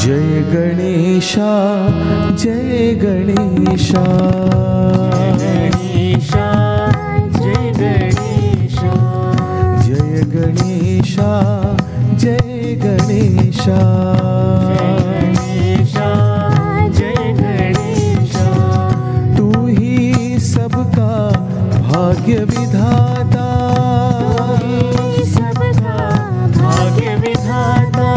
जय गणेशा जय गणेशा जय गणेशा जय गणेशा जय गणेशा जय गणेशा तू ही सबका भाग्य विधाता सबका भाग्य विधाता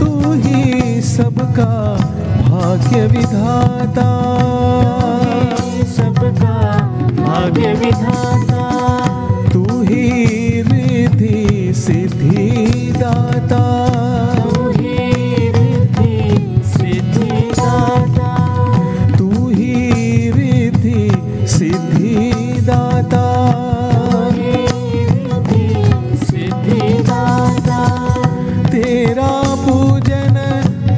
तू ही सबका भाग्य विधाता सबका भाग्य विधाता तू ही रिद्धि सिद्धि दाता तू ही रिद्धि सिद्धि दाता तू ही रिद्धि सिद्धि दाता सिद्धि दाता तेरा पूजन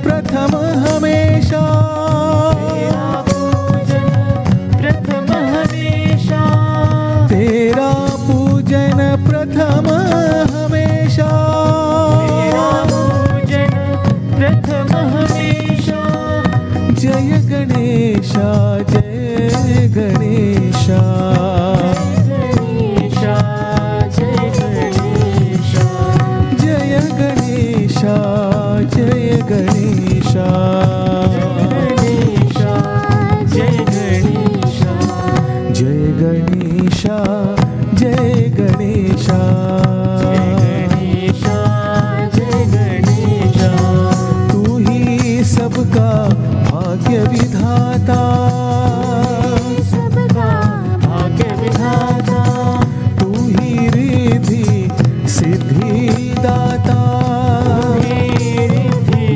प्रथम हमेशा तेरा पूजन प्रथम हमेशा तेरा पूजन प्रथम हमेशा तेरा पूजन प्रथम हमेशा जय गणेशा जय गणेशा गणेशा जय गणेशा जय गणेशा जय गणेशा गणेशा जय गणेशा जय गणेशा जय गणेशा गणेशा जय गणेशा तू ही सबका भाग्य विधाता सबका भाग्य विधाता तू ही रिद्धि सिद्धि दाता रिद्धि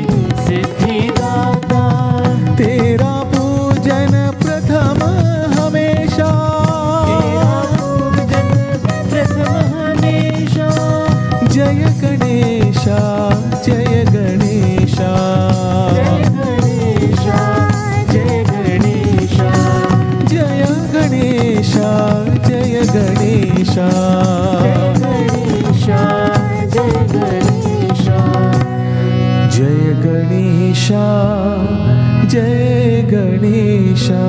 सिद्धि दाता तेरा पूजन प्रथम हमेशा तेरा पूजन प्रथम हमेशा जय गणेशा जय गणेशा जय गणेशा जय गणेशा जय गणेशा जय गणेशा जय गणेशा जय गणेशा जय गणेशा जय गणेशा